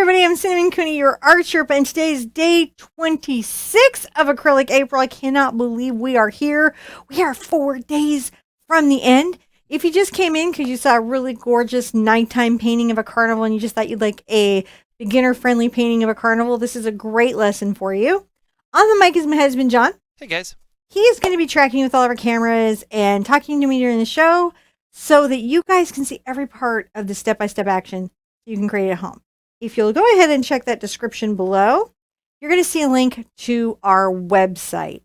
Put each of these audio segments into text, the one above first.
everybody, I'm Cinnamon Cooney, your Art Sherpa, and today is day 26 of Acrylic April. I cannot believe we are here. We are 4 days from the end. If you just came in because you saw a really gorgeous nighttime painting of a carnival and you just thought you'd like a beginner-friendly painting of a carnival, this is a great lesson for you. On the mic is my husband, John. Hey, guys. He is going to be tracking with all of our cameras and talking to me during the show so that you guys can see every part of the step-by-step action you can create at home. If you'll go ahead and check that description below, you're going to see a link to our website.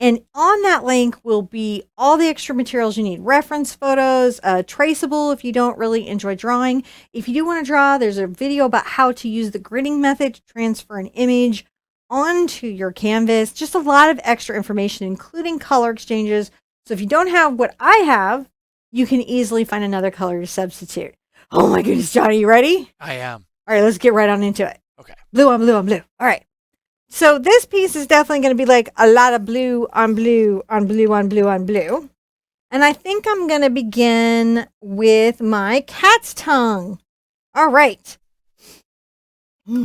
And on that link will be all the extra materials you need. Reference photos, traceable if you don't really enjoy drawing. If you do want to draw, there's a video about how to use the gridding method to transfer an image onto your canvas. Just a lot of extra information, including color exchanges. So if you don't have what I have, you can easily find another color to substitute. Oh my goodness, Johnny, you ready? I am. All right, let's get right on into it. Okay. Blue on blue on blue. All right. So this piece is definitely going to be like a lot of blue on blue on blue on blue on blue. And I think I'm going to begin with my cat's tongue. All right. Got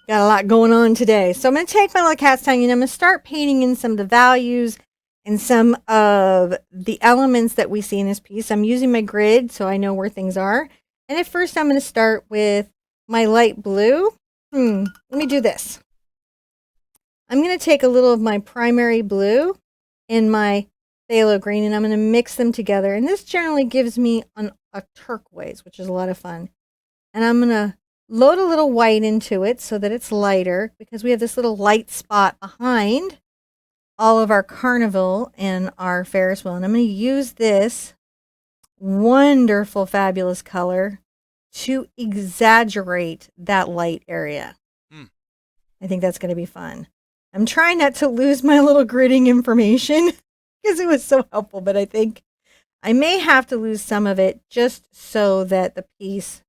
a lot going on today. So I'm going to take my little cat's tongue and I'm going to start painting in some of the values and some of the elements that we see in this piece. I'm using my grid so I know where things are. And at first I'm going to start with my light blue. Let me do this. I'm going to take a little of my primary blue and my phthalo green, and I'm going to mix them together. And this generally gives me a turquoise, which is a lot of fun. And I'm going to load a little white into it so that it's lighter, because we have this little light spot behind all of our carnival and our Ferris wheel. And I'm going to use this wonderful, fabulous color to exaggerate that light area. I think that's going to be fun. I'm trying not to lose my little gridding information because it was so helpful, but I think I may have to lose some of it just so that the piece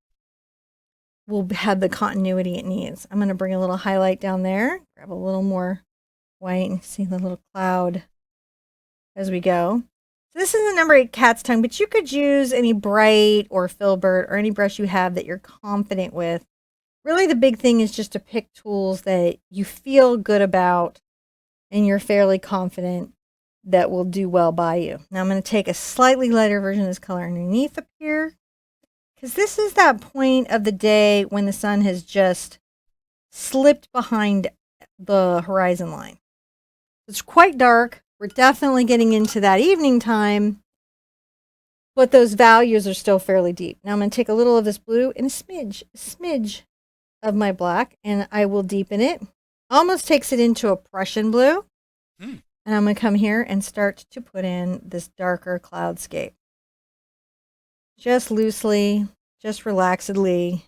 will have the continuity it needs. I'm going to bring a little highlight down there, grab a little more white, and see the little cloud as we go. So this is the number 8 cat's tongue, but you could use any bright or filbert or any brush you have that you're confident with. Really, the big thing is just to pick tools that you feel good about and you're fairly confident that will do well by you. Now I'm going to take a slightly lighter version of this color underneath the Pier, because this is that point of the day when the sun has just slipped behind the horizon line. It's quite dark. We're definitely getting into that evening time, but those values are still fairly deep. Now I'm going to take a little of this blue and a smidge of my black, and I will deepen it. Almost takes it into a Prussian blue. And I'm going to come here and start to put in this darker cloudscape. Just loosely, just relaxedly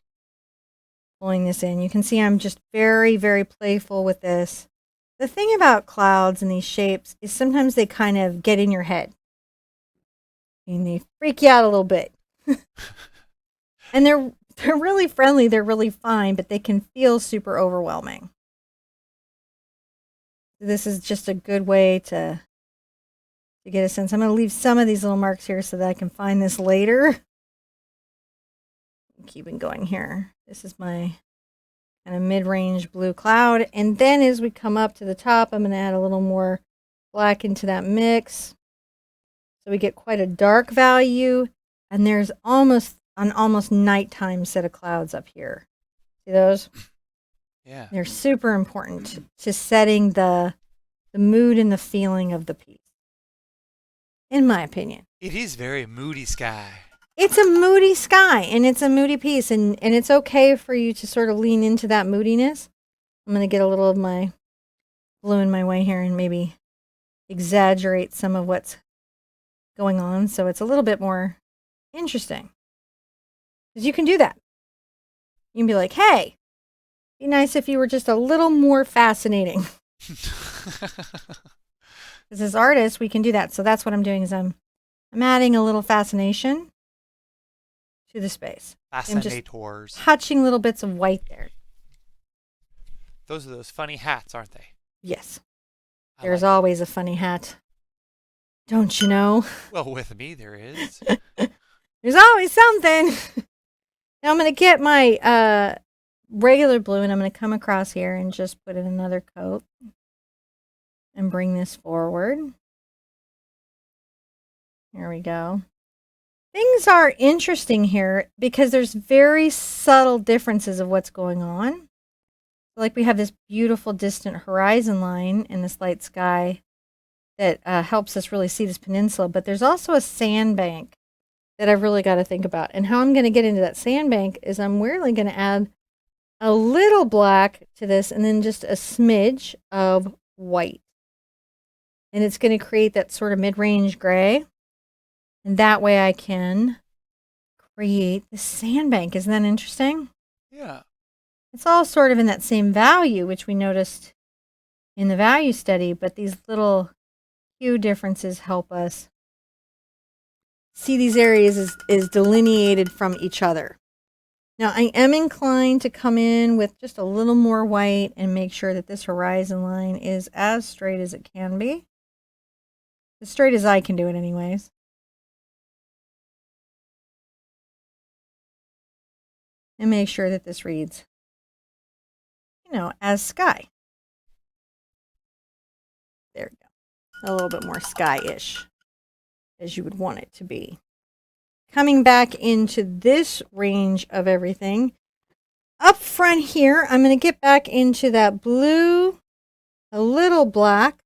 pulling this in. You can see I'm just very, very playful with this. The thing about clouds and these shapes is sometimes they kind of get in your head. And they freak you out a little bit. And they're really friendly, they're really fine, but they can feel super overwhelming. This is just a good way to get a sense. I'm going to leave some of these little marks here so that I can find this later. Keeping going here. This is my kind of mid-range blue cloud. And then as we come up to the top, I'm going to add a little more black into that mix. So we get quite a dark value. And there's an almost nighttime set of clouds up here. See those? Yeah. They're super important to setting the mood and the feeling of the piece, in my opinion. It is very moody sky. It's a moody sky, and it's a moody piece, and it's okay for you to sort of lean into that moodiness. I'm going to get a little of my blue in my way here and maybe exaggerate some of what's going on so it's a little bit more interesting. Because you can do that. You can be like, hey, be nice if you were just a little more fascinating. Because as artists, we can do that. So that's what I'm doing is I'm adding a little fascination to the space. Fascinators. Just touching little bits of white there. Those are those funny hats, aren't they? Yes. There's always a funny hat. Don't you know? Well, with me there is. There's always something. Now I'm going to get my regular blue, and I'm going to come across here and just put in another coat and bring this forward. There we go. Things are interesting here because there's very subtle differences of what's going on. Like we have this beautiful distant horizon line in this light sky that helps us really see this peninsula, but there's also a sandbank that I've really got to think about. And how I'm going to get into that sandbank is I'm really going to add a little black to this and then just a smidge of white. And it's going to create that sort of mid-range gray. And that way I can create the sandbank. Isn't that interesting? Yeah. It's all sort of in that same value, which we noticed in the value study, but these little hue differences help us see these areas as delineated from each other. Now, I am inclined to come in with just a little more white and make sure that this horizon line is as straight as it can be. As straight as I can do it anyways. And make sure that this reads, as sky. There we go. A little bit more sky-ish, as you would want it to be. Coming back into this range of everything, up front here, I'm going to get back into that blue, a little black,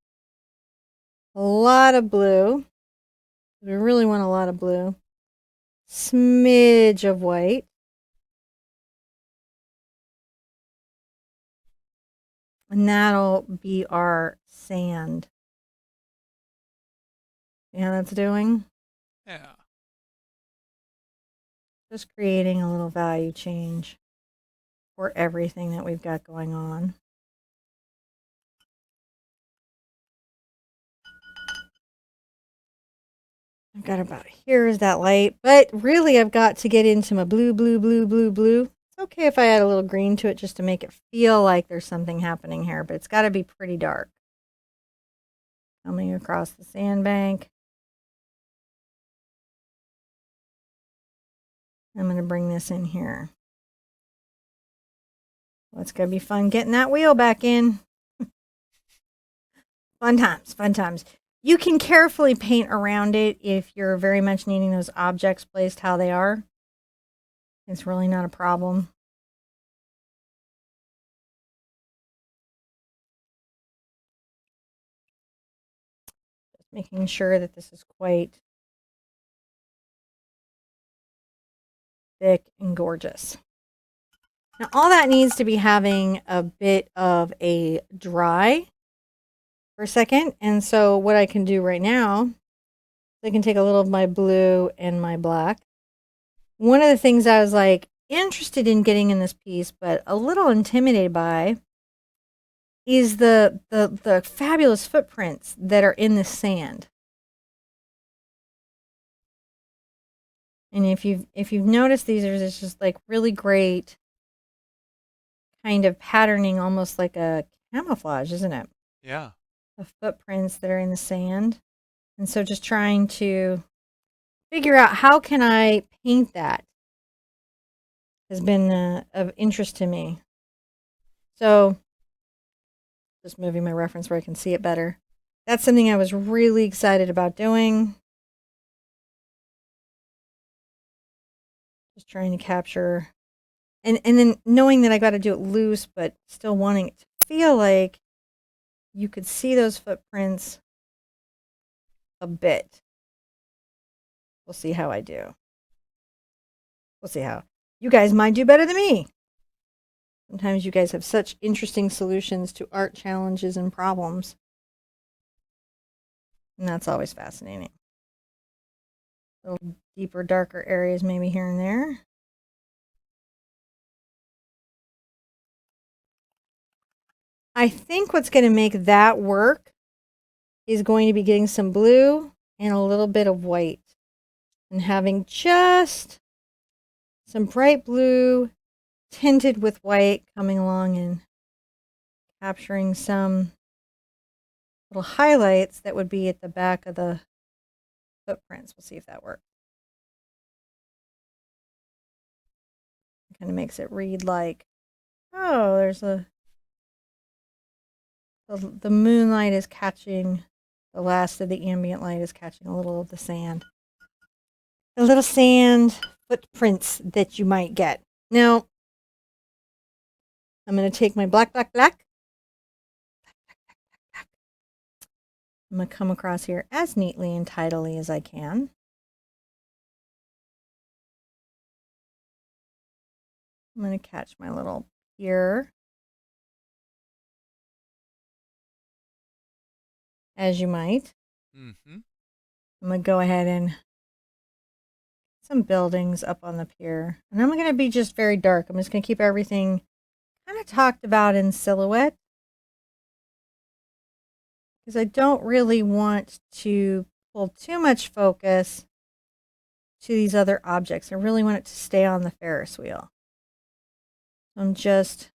a lot of blue. We really want a lot of blue. Smidge of white. And that'll be our sand. See how that's doing? Yeah. Just creating a little value change for everything that we've got going on. I've got about here is that light, but really I've got to get into my blue, blue, blue, blue, blue. It's okay if I add a little green to it just to make it feel like there's something happening here, but it's got to be pretty dark. Coming across the sandbank. I'm going to bring this in here. Well, it's going to be fun getting that wheel back in. Fun times, fun times. You can carefully paint around it if you're very much needing those objects placed how they are. It's really not a problem. Just making sure that this is quite thick and gorgeous. Now all that needs to be having a bit of a dry for a second. And so what I can do right now, I can take a little of my blue and my black. One of the things I was like interested in getting in this piece, but a little intimidated by, is the fabulous footprints that are in the sand. And if you've noticed these, there's just like really great kind of patterning, almost like a camouflage, isn't it? Yeah. The footprints that are in the sand. And so just trying to figure out how can I paint that has been of interest to me. So just moving my reference where I can see it better. That's something I was really excited about doing. Just trying to capture, and then knowing that I got to do it loose, but still wanting it to feel like you could see those footprints a bit. We'll see how I do. We'll see how. You guys might do better than me. Sometimes you guys have such interesting solutions to art challenges and problems. And that's always fascinating. Little deeper, darker areas maybe here and there. I think what's going to make that work is going to be getting some blue and a little bit of white. And having just some bright blue tinted with white coming along and capturing some little highlights that would be at the back of the footprints. We'll see if that works. It kind of makes it read like Oh, there's the moonlight is catching, the last of the ambient light is catching a little of the sand. The little sand footprints that you might get. Now, I'm going to take my black. I'm going to come across here as neatly and tidily as I can. I'm going to catch my little Pier, as you might. Mm-hmm. I'm going to go ahead and some buildings up on the pier. And I'm going to be just very dark. I'm just going to keep everything kind of talked about in silhouette, because I don't really want to pull too much focus to these other objects. I really want it to stay on the Ferris wheel. I'm just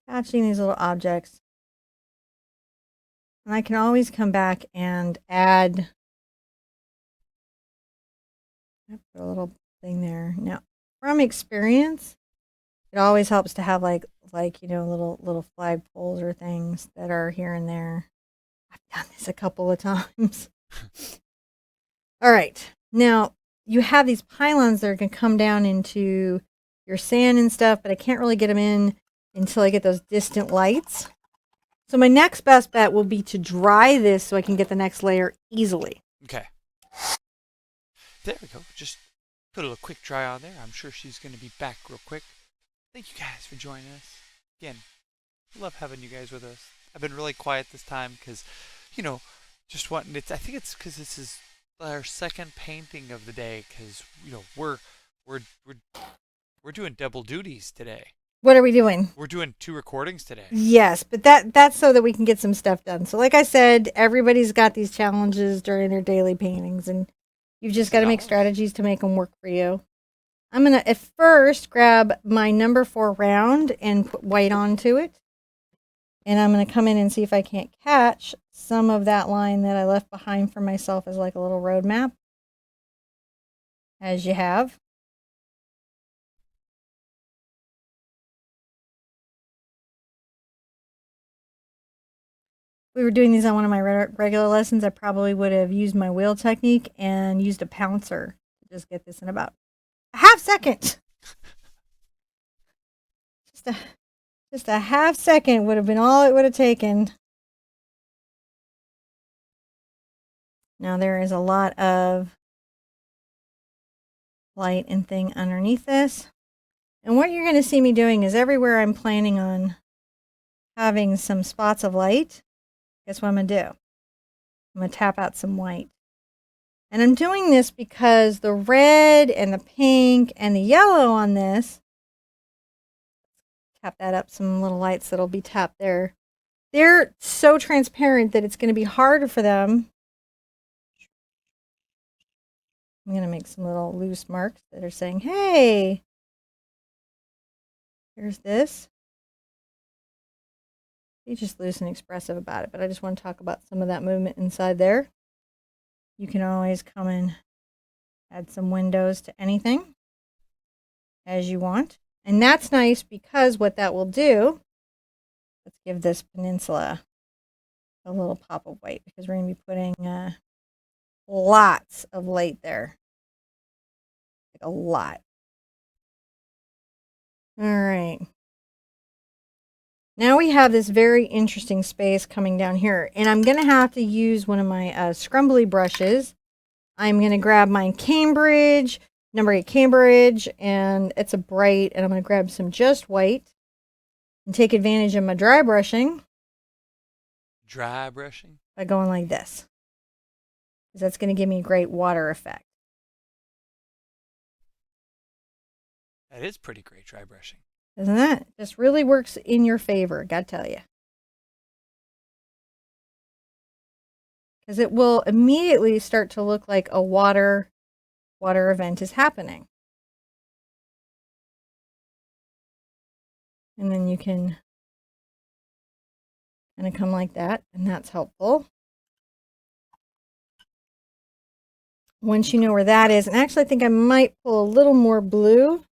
catching these little objects. And I can always come back and add, I put a little thing there. Now, from experience, it always helps to have like little flag poles or things that are here and there. I've done this a couple of times. All right. Now, you have these pylons that are going to come down into your sand and stuff, but I can't really get them in until I get those distant lights. So my next best bet will be to dry this so I can get the next layer easily. Okay. There we go. Just put a little quick dry on there. I'm sure she's going to be back real quick. Thank you guys for joining us. Again, love having you guys with us. I've been really quiet this time because, just wanting it. I think it's because this is our second painting of the day because, we're doing double duties today. What are we doing? We're doing 2 recordings today. Yes, but that's so that we can get some stuff done. So like I said, everybody's got these challenges during their daily paintings, and you've just got to make strategies to make them work for you. I'm going to at first grab my number 4 round and put white onto it. And I'm going to come in and see if I can't catch some of that line that I left behind for myself as like a little road map. As you have. If we were doing these on one of my regular lessons, I probably would have used my wheel technique and used a pouncer to just get this in about a half second. Just a half second would have been all it would have taken. Now there is a lot of light and thing underneath this. And what you're going to see me doing is everywhere I'm planning on having some spots of light, guess what I'm going to do? I'm going to tap out some white. And I'm doing this because the red and the pink and the yellow on this, tap that up, some little lights that'll be tapped there. They're so transparent that it's going to be harder for them. I'm going to make some little loose marks that are saying, hey, here's this. Be just loose and expressive about it, but I just want to talk about some of that movement inside there. You can always come and add some windows to anything as you want. And that's nice because what that will do, let's give this peninsula a little pop of white because we're going to be putting lots of light there. Like a lot. All right. Now we have this very interesting space coming down here. And I'm going to have to use one of my scrumbly brushes. I'm going to grab my Cambridge, number 8 Cambridge, and it's a bright. And I'm going to grab some just white and take advantage of my dry brushing. Dry brushing? By going like this. Because that's going to give me a great water effect. That is pretty great dry brushing. Isn't that? It just really works in your favor, gotta tell you. Because it will immediately start to look like a water event is happening. And then you can kind of come like that, and that's helpful. Once you know where that is, and actually I think I might pull a little more blue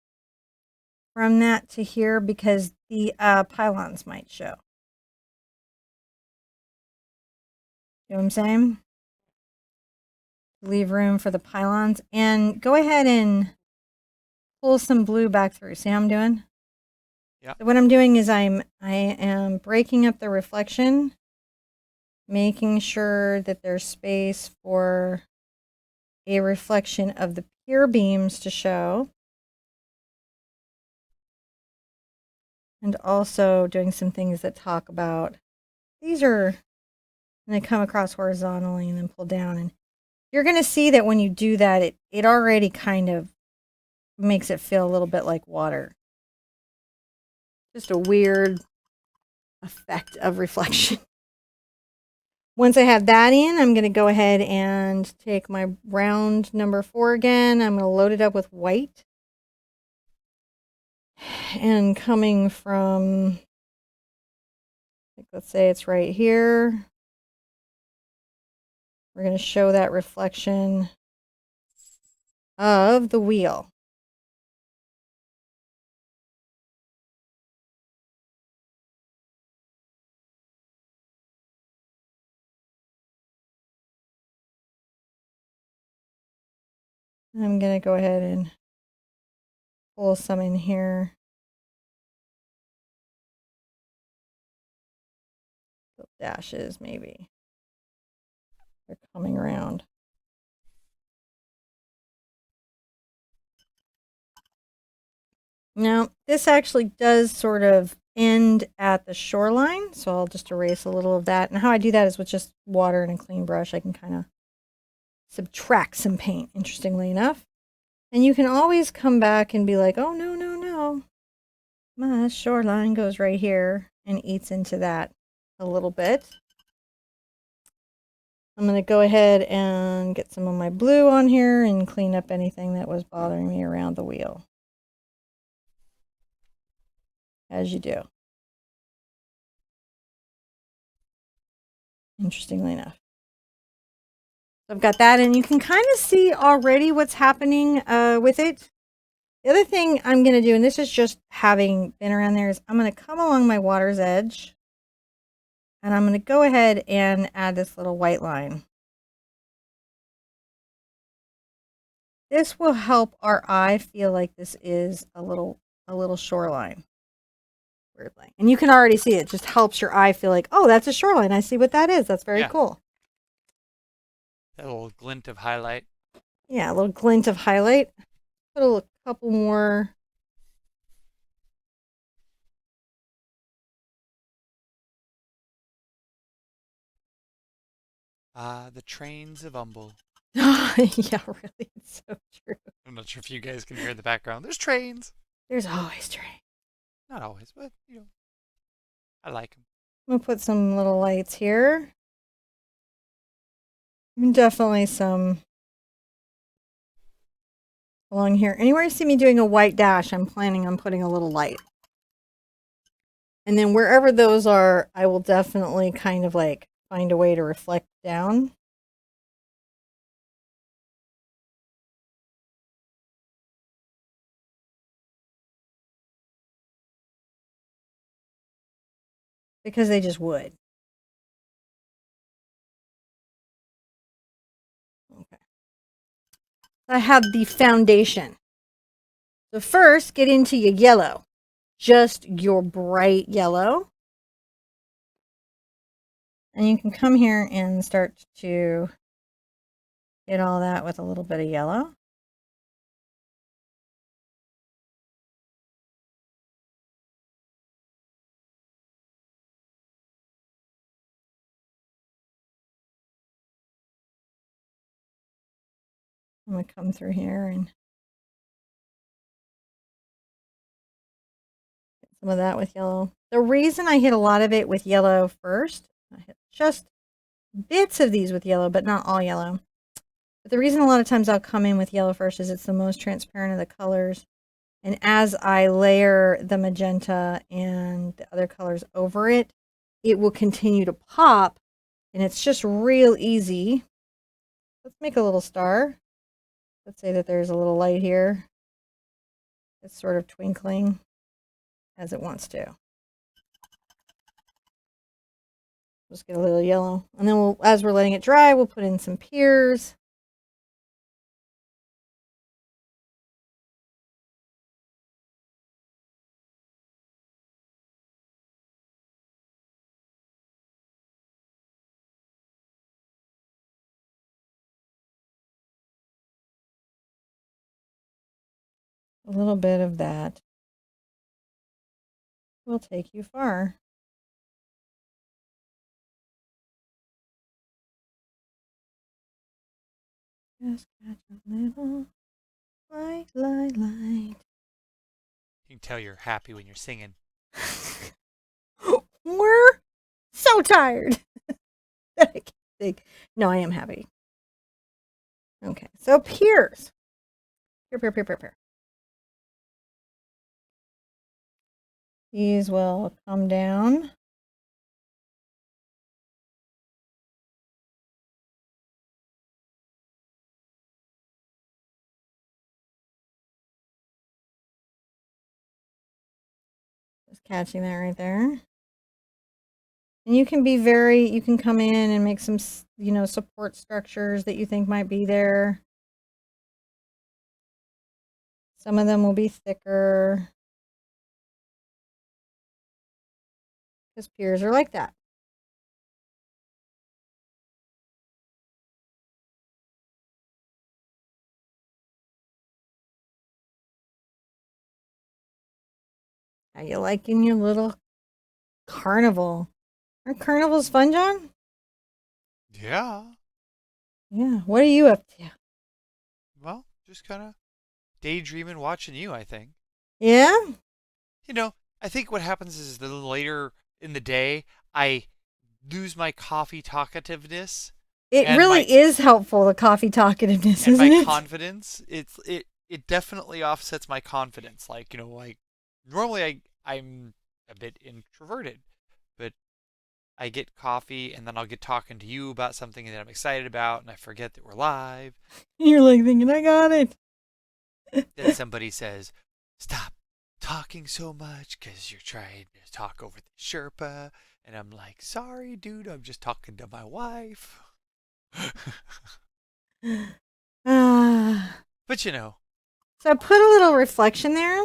from that to here because the pylons might show. You know what I'm saying? Leave room for the pylons. And go ahead and pull some blue back through. See how I'm doing? Yeah. So what I'm doing is I am breaking up the reflection, making sure that there's space for a reflection of the pier beams to show. And also doing some things that talk about, these are, and they come across horizontally and then pull down. And you're going to see that when you do that, it already kind of makes it feel a little bit like water. Just a weird effect of reflection. Once I have that in, I'm going to go ahead and take my round number 4 again. I'm going to load it up with white. And coming from, let's say it's right here, we're going to show that reflection of the wheel. I'm going to go ahead and pull some in here. Dashes, maybe. They're coming around. Now, this actually does sort of end at the shoreline, so I'll just erase a little of that. And how I do that is with just water and a clean brush. I can kind of subtract some paint, interestingly enough. And you can always come back and be like, oh, no, no, no. My shoreline goes right here and eats into that a little bit. I'm going to go ahead and get some of my blue on here and clean up anything that was bothering me around the wheel. As you do. Interestingly enough. So I've got that, and you can kind of see already what's happening with it. The other thing I'm going to do, and this is just having been around there, is I'm going to come along my water's edge, and I'm going to go ahead and add this little white line. This will help our eye feel like this is a little shoreline. Weirdly. And you can already see it just helps your eye feel like, oh, that's a shoreline. I see what that is. That's very cool. That little glint of highlight. Yeah, a little glint of highlight. Put a couple more. The trains of Humble. Yeah, really. It's so true. I'm not sure if you guys can hear in the background. There's trains. There's always trains. Not always, but, you know, I like them. I'm going to put some little lights here. Definitely some along here. Anywhere you see me doing a white dash, I'm planning on putting a little light. And then wherever those are, I will definitely kind of like find a way to reflect down. Because they just would. Okay. I have the foundation. So first, get into your yellow. Just your bright yellow. And you can come here and start to get all that with a little bit of yellow. I'm going to come through here and get some of that with yellow. The reason I hit a lot of it with yellow first, I hit just bits of these with yellow, but not all yellow. But the reason a lot of times I'll come in with yellow first is it's the most transparent of the colors. And as I layer the magenta and the other colors over it, it will continue to pop. And it's just real easy. Let's make a little star. Let's say that there's a little light here. It's sort of twinkling as it wants to. Just get a little yellow. And then we'll, as we're letting it dry, we'll put in some piers. A little bit of that will take you far. Just catch a little light. You can tell you're happy when you're singing. We're so tired. I can't think. No, I am happy. Okay, so piers. Pier. These will come down. Just catching that right there. And you can be you can come in and make some, support structures that you think might be there. Some of them will be thicker. Because piers are like that. How you liking your little carnival? Are carnivals fun, John? Yeah. Yeah. What are you up to? Well, just kind of daydreaming, watching you, I think. Yeah? I think what happens is the later in the day, I lose my coffee talkativeness It and my really is helpful, the coffee talkativeness, and isn't my it? confidence. It definitely offsets my confidence. Like normally I'm a bit introverted, but I get coffee and then I'll get talking to you about something that I'm excited about and I forget that we're live. You're like thinking, I got it. Then somebody says, "Stop talking so much because you're trying to talk over the Sherpa." And I'm like, "Sorry, dude, I'm just talking to my wife." Ah. But So I put a little reflection there,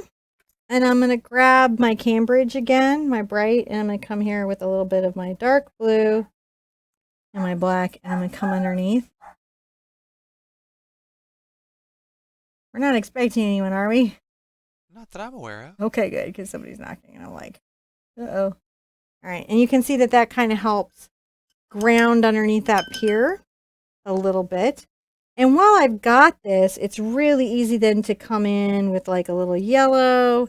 and I'm going to grab my Cambridge again, my bright, and I'm going to come here with a little bit of my dark blue and my black, and I'm going to come underneath. We're not expecting anyone, are we? not that I'm aware of. Okay, good, because somebody's knocking, and I'm like, uh-oh. All right, and you can see that that kind of helps ground underneath that pier a little bit. And while I've got this, it's really easy then to come in with like a little yellow.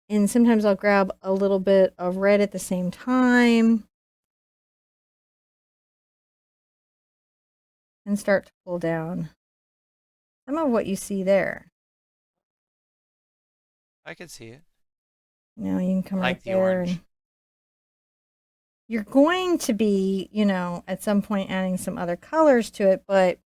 And sometimes I'll grab a little bit of red at the same time and start to pull down some of what you see there. I can see it. You can come right Like the there and orange. you're going to be, at some point adding some other colors to it, but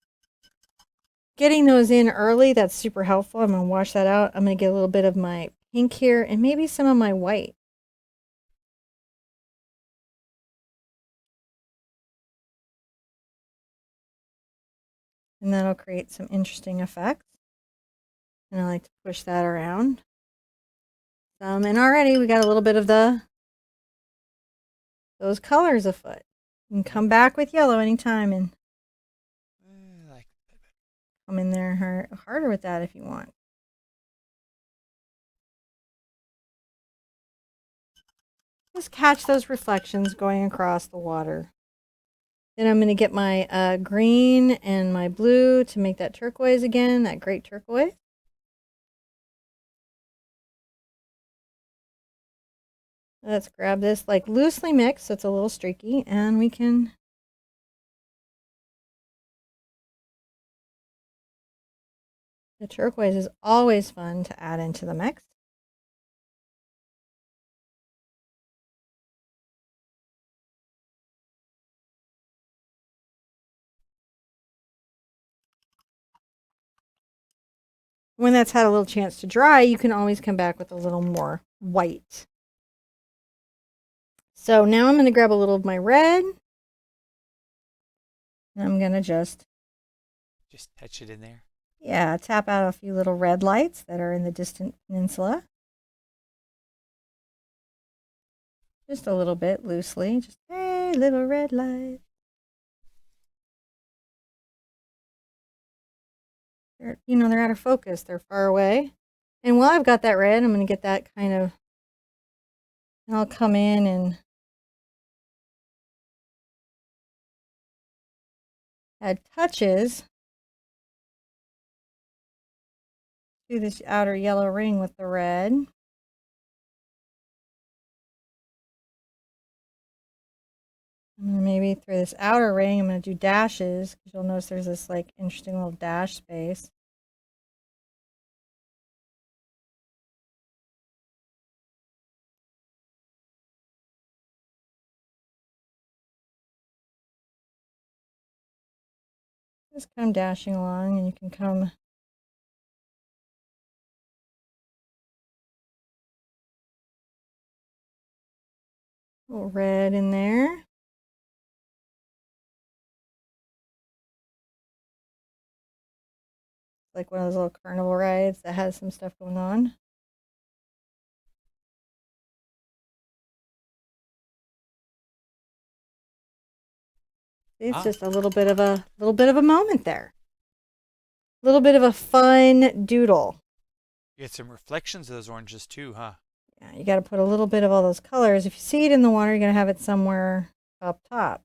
getting those in early, that's super helpful. I'm going to wash that out. I'm going to get a little bit of my pink here and maybe some of my white. And that'll create some interesting effects. And I like to push that around. And already we got a little bit of those colors afoot. You can come back with yellow anytime and Like come in there harder with that if you want. Just catch those reflections going across the water. Then I'm going to get my green and my blue to make that turquoise again, that great turquoise. Let's grab this like loosely mixed so it's a little streaky, and we can the turquoise is always fun to add into the mix. When that's had a little chance to dry, you can always come back with a little more white. So now I'm going to grab a little of my red. And I'm going to just touch it in there. Yeah, tap out a few little red lights that are in the distant peninsula. Just a little bit loosely. Just, hey, little red light. They're out of focus. They're far away. And while I've got that red, I'm going to get that kind of, and I'll come in and add touches to this outer yellow ring with the red. And maybe through this outer ring, I'm going to do dashes, because you'll notice there's this like interesting little dash space. Just come dashing along, and you can come a little red in there. Like one of those little carnival rides that has some stuff going on. It's just a little bit of a moment there. A little bit of a fun doodle. You get some reflections of those oranges too, huh? Yeah, you got to put a little bit of all those colors. If you see it in the water, you're going to have it somewhere up top.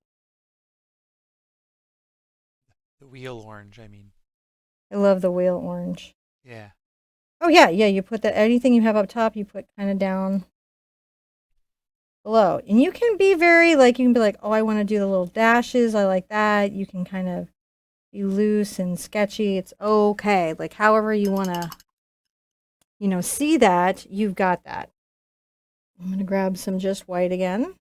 The wheel orange, I mean. I love the wheel orange. Yeah. Oh yeah, you put that, anything you have up top, you put kind of down below. And you can be very, like, you can be like, oh, I want to do the little dashes. I like that. You can kind of be loose and sketchy. It's okay. Like, however you want to, see that, you've got that. I'm going to grab some just white again.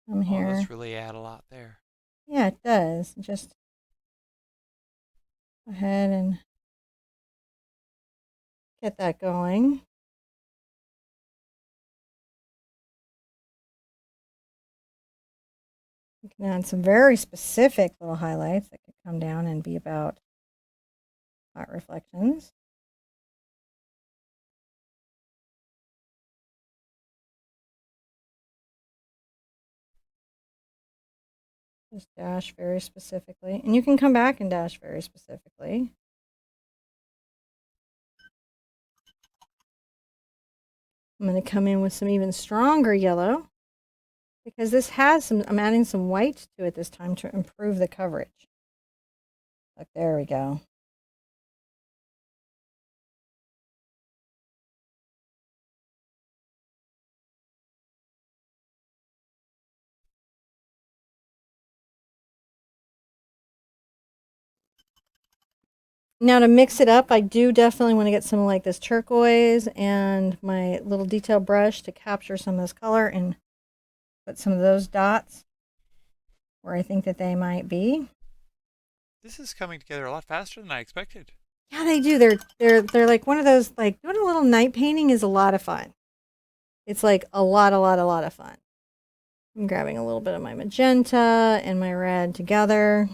Come here. Oh, that's really add a lot there. Yeah, it does. Just go ahead and get that going. You can add some very specific little highlights that could come down and be about hot reflections. Just dash very specifically. And you can come back and dash very specifically. I'm going to come in with some even stronger yellow, because this has some, I'm adding some white to it this time to improve the coverage. Look, there we go. Now to mix it up, I do definitely want to get some like this turquoise and my little detail brush to capture some of this color and put some of those dots where I think that they might be. This is coming together a lot faster than I expected. Yeah, they do. They're like one of those, like, doing a little night painting is a lot of fun. It's like a lot of fun. I'm grabbing a little bit of my magenta and my red together.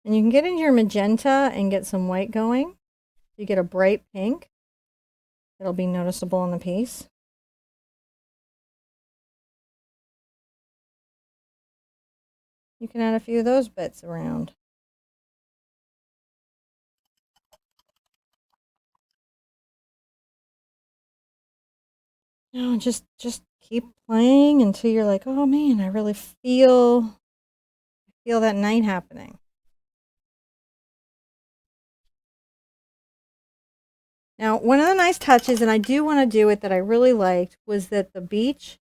And you can get into your magenta and get some white going. You get a bright pink. It'll be noticeable in the piece. You can add a few of those bits around. No, just keep playing until you're like, oh man, I really feel that night happening. Now, one of the nice touches, and I do want to do it, that I really liked, was that the beach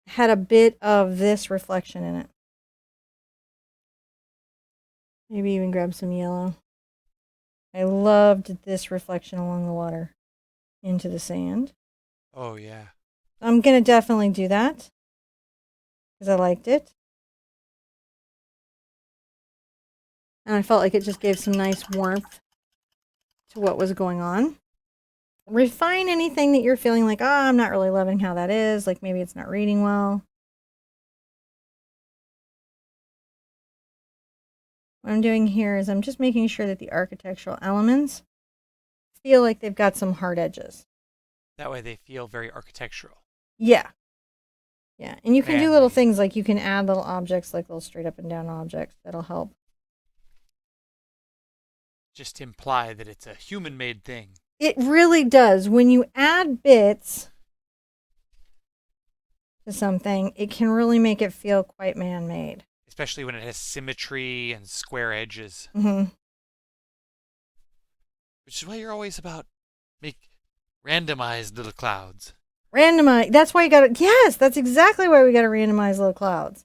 had a bit of this reflection in it. Maybe even grab some yellow. I loved this reflection along the water into the sand. Oh, yeah. I'm going to definitely do that because I liked it. And I felt like it just gave some nice warmth to what was going on. Refine anything that you're feeling like, I'm not really loving how that is. Like maybe it's not reading well. What I'm doing here is I'm just making sure that the architectural elements feel like they've got some hard edges. That way they feel very architectural. Yeah. Yeah. And you can do little Man-made. things like you can add little objects, like little straight up and down objects. That'll help. Just imply that it's a human-made thing. It really does. When you add bits to something, it can really make it feel quite man-made. Especially when it has symmetry and square edges. Mm-hmm. Which is why you're always about make randomized little clouds. Randomize. That's why you got to. Yes, that's exactly why we got to randomize little clouds.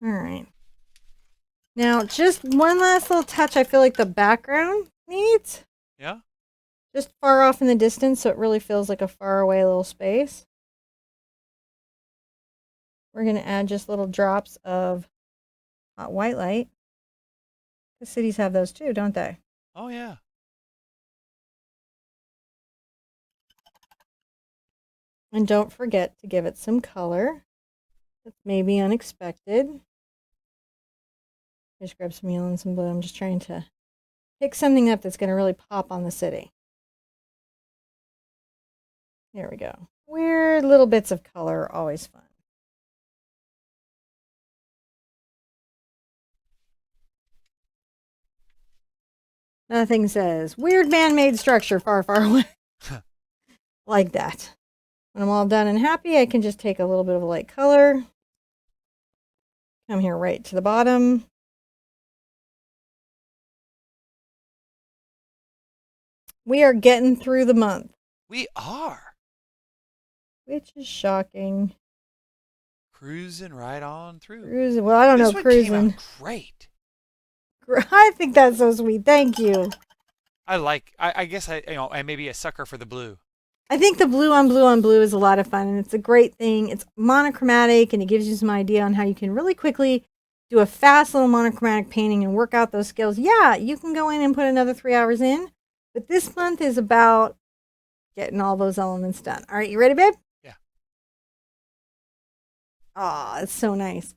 All right. Now, just one last little touch I feel like the background needs. Yeah? Just far off in the distance so it really feels like a far away little space. We're going to add just little drops of hot white light. The cities have those too, don't they? Oh, yeah. And don't forget to give it some color. That's maybe unexpected. Just grab some yellow and some blue. I'm just trying to pick something up that's going to really pop on the city. There we go. Weird little bits of color are always fun. Nothing says weird man-made structure far, far away. Like that. When I'm all done and happy, I can just take a little bit of a light color. Come here right to the bottom. We are getting through the month. We are. Which is shocking. Cruising right on through. Cruising. Well, I don't This know, one cruising. came out great. I think that's so sweet. Thank you. I guess I may be a sucker for the blue. I think the blue on blue on blue is a lot of fun, and it's a great thing. It's monochromatic, and it gives you some idea on how you can really quickly do a fast little monochromatic painting and work out those skills. Yeah, you can go in and put another 3 hours in, but this month is about getting all those elements done. All right, you ready, babe? Yeah. Aw, it's so nice.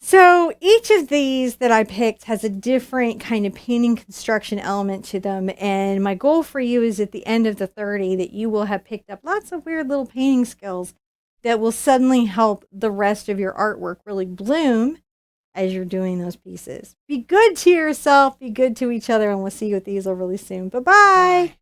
So each of these that I picked has a different kind of painting construction element to them. And my goal for you is at the end of the 30 that you will have picked up lots of weird little painting skills that will suddenly help the rest of your artwork really bloom as you're doing those pieces. Be good to yourself, be good to each other, and we'll see you with Easel really soon. Bye-bye. Bye.